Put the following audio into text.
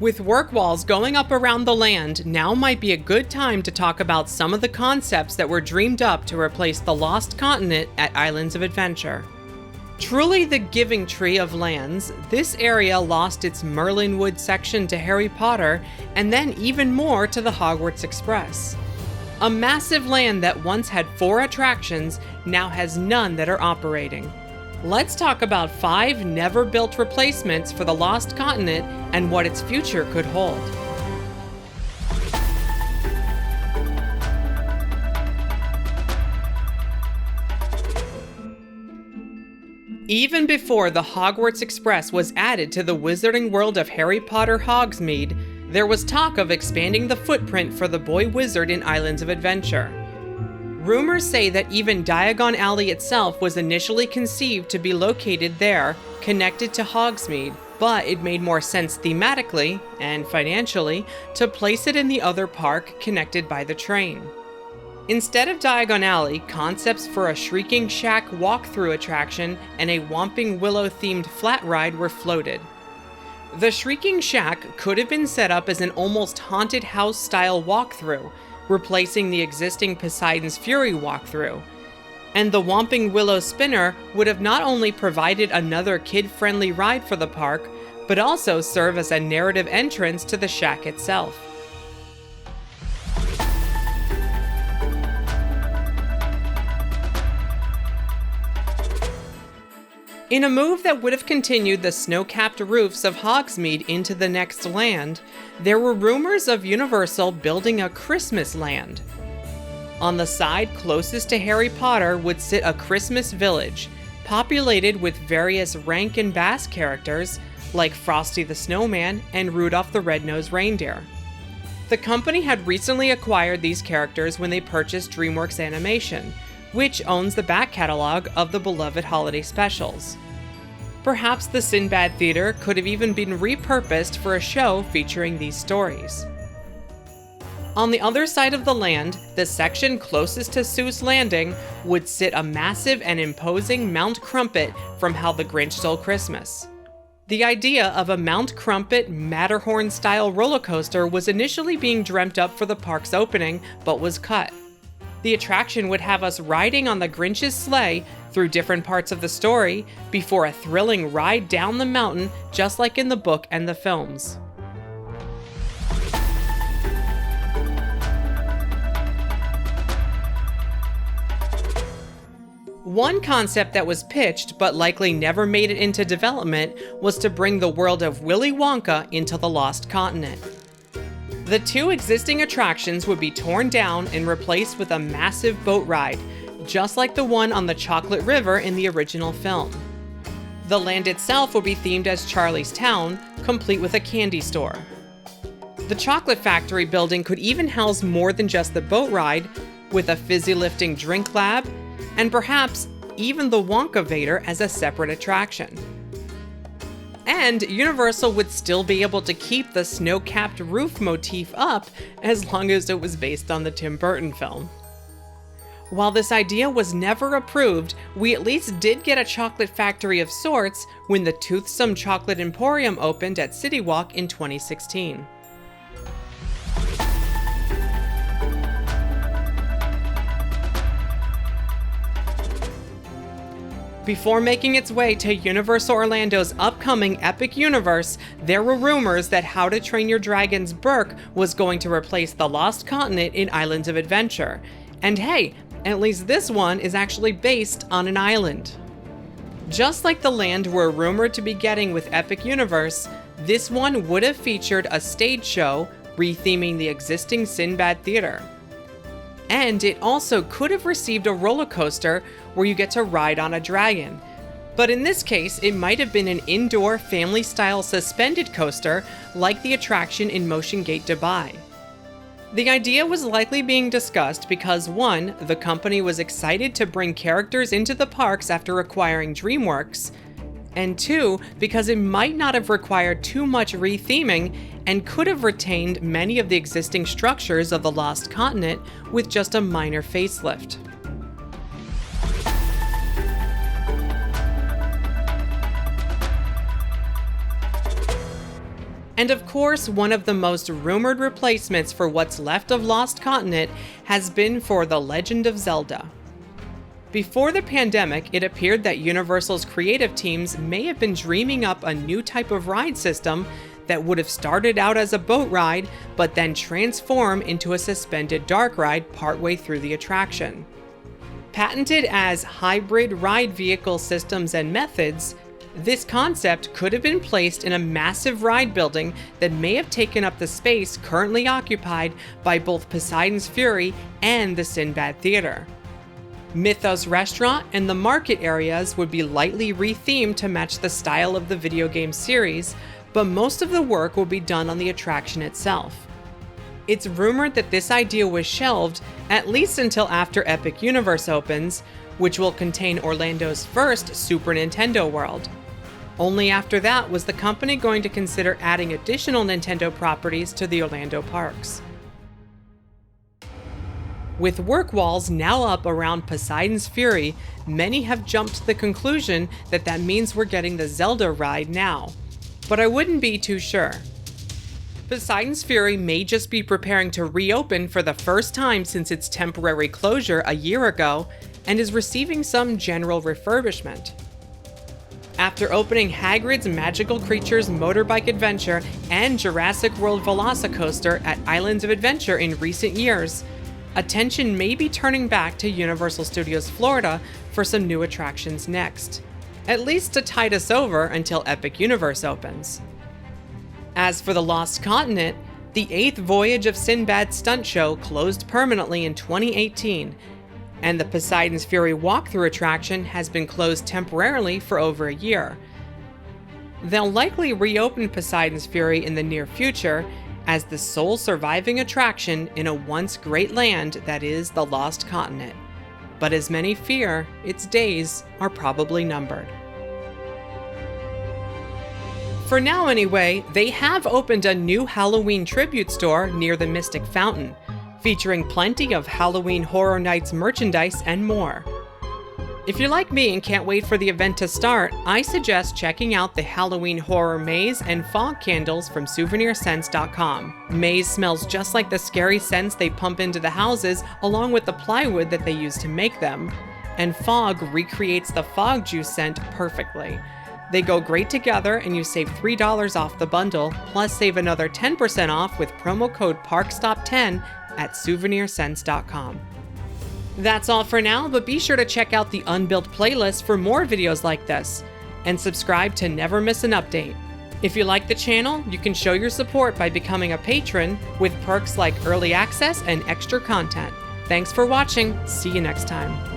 With work walls going up around the land, now might be a good time to talk about some of the concepts that were dreamed up to replace the lost continent at Islands of Adventure. Truly the giving tree of lands, this area lost its Merlinwood section to Harry Potter, and then even more to the Hogwarts Express. A massive land that once had 4 attractions now has none that are operating. Let's talk about 5 never-built replacements for the lost continent and what its future could hold. Even before the Hogwarts Express was added to the wizarding world of Harry Potter Hogsmeade, there was talk of expanding the footprint for the boy wizard in Islands of Adventure. Rumors say that even Diagon Alley itself was initially conceived to be located there, connected to Hogsmeade, but it made more sense thematically, and financially, to place it in the other park connected by the train. Instead of Diagon Alley, concepts for a Shrieking Shack walkthrough attraction and a Whomping Willow-themed flat ride were floated. The Shrieking Shack could have been set up as an almost haunted house-style walkthrough, replacing the existing Poseidons Fury walkthrough. And the Whomping Willow Spinner would have not only provided another kid-friendly ride for the park, but also serve as a narrative entrance to the shack itself. In a move that would have continued the snow-capped roofs of Hogsmeade into the next land, there were rumors of Universal building a Christmas land. On the side closest to Harry Potter would sit a Christmas village, populated with various Rankin Bass characters like Frosty the Snowman and Rudolph the Red-Nosed Reindeer. The company had recently acquired these characters when they purchased DreamWorks Animation, which owns the back catalog of the beloved holiday specials. Perhaps the Sinbad Theater could have even been repurposed for a show featuring these stories. On the other side of the land, the section closest to Seuss Landing, would sit a massive and imposing Mount Crumpet from How the Grinch Stole Christmas. The idea of a Mount Crumpet Matterhorn-style roller coaster was initially being dreamt up for the park's opening, but was cut. The attraction would have us riding on the Grinch's sleigh through different parts of the story before a thrilling ride down the mountain, just like in the book and the films. One concept that was pitched but likely never made it into development was to bring the world of Willy Wonka into the Lost Continent. The 2 existing attractions would be torn down and replaced with a massive boat ride, just like the one on the Chocolate River in the original film. The land itself would be themed as Charlie's Town, complete with a candy store. The Chocolate Factory building could even house more than just the boat ride, with a fizzy-lifting drink lab, and perhaps even the Wonka Vader as a separate attraction. And Universal would still be able to keep the snow-capped roof motif up as long as it was based on the Tim Burton film. While this idea was never approved, we at least did get a chocolate factory of sorts when the Toothsome Chocolate Emporium opened at City Walk in 2016. Before making its way to Universal Orlando's upcoming Epic Universe, there were rumors that How to Train Your Dragon's Berk was going to replace the Lost Continent in Islands of Adventure. And hey, at least this one is actually based on an island. Just like the land we're rumored to be getting with Epic Universe, this one would have featured a stage show retheming the existing Sinbad Theater. And it also could have received a roller coaster where you get to ride on a dragon. But in this case, it might have been an indoor family-style suspended coaster like the attraction in Motion Gate Dubai. The idea was likely being discussed because 1, the company was excited to bring characters into the parks after acquiring DreamWorks, and 2, because it might not have required too much retheming and could have retained many of the existing structures of the Lost Continent with just a minor facelift. And of course, one of the most rumored replacements for what's left of Lost Continent has been for The Legend of Zelda. Before the pandemic, it appeared that Universal's creative teams may have been dreaming up a new type of ride system that would have started out as a boat ride, but then transform into a suspended dark ride partway through the attraction. Patented as hybrid ride vehicle systems and methods, this concept could have been placed in a massive ride building that may have taken up the space currently occupied by both Poseidons Fury and the Sinbad Theater. Mythos Restaurant and the market areas would be lightly rethemed to match the style of the video game series, but most of the work will be done on the attraction itself. It's rumored that this idea was shelved at least until after Epic Universe opens, which will contain Orlando's first Super Nintendo world. Only after that was the company going to consider adding additional Nintendo properties to the Orlando parks. With work walls now up around Poseidons Fury, many have jumped to the conclusion that that means we're getting the Zelda ride now. But I wouldn't be too sure. Poseidons Fury may just be preparing to reopen for the first time since its temporary closure a year ago, and is receiving some general refurbishment. After opening Hagrid's Magical Creatures Motorbike Adventure and Jurassic World Velocicoaster at Islands of Adventure in recent years, attention may be turning back to Universal Studios Florida for some new attractions next, at least to tide us over until Epic Universe opens. As for the Lost Continent, the 8th voyage of Sinbad's stunt show closed permanently in 2018, and the Poseidons Fury walkthrough attraction has been closed temporarily for over a year. They'll likely reopen Poseidons Fury in the near future as the sole surviving attraction in a once great land that is the Lost Continent. But as many fear, its days are probably numbered. For now anyway, they have opened a new Halloween tribute store near the Mystic Fountain, featuring plenty of Halloween Horror Nights merchandise and more. If you're like me and can't wait for the event to start, I suggest checking out the Halloween Horror Maze and Fog candles from SouvenirScents.com. Maze smells just like the scary scents they pump into the houses along with the plywood that they use to make them, and Fog recreates the fog juice scent perfectly. They go great together and you save $3 off the bundle, plus save another 10% off with promo code PARKSTOP10 at SouvenirScents.com. That's all for now, but be sure to check out the UnBuilt playlist for more videos like this, and subscribe to never miss an update. If you like the channel, you can show your support by becoming a patron with perks like early access and extra content. Thanks for watching, see you next time.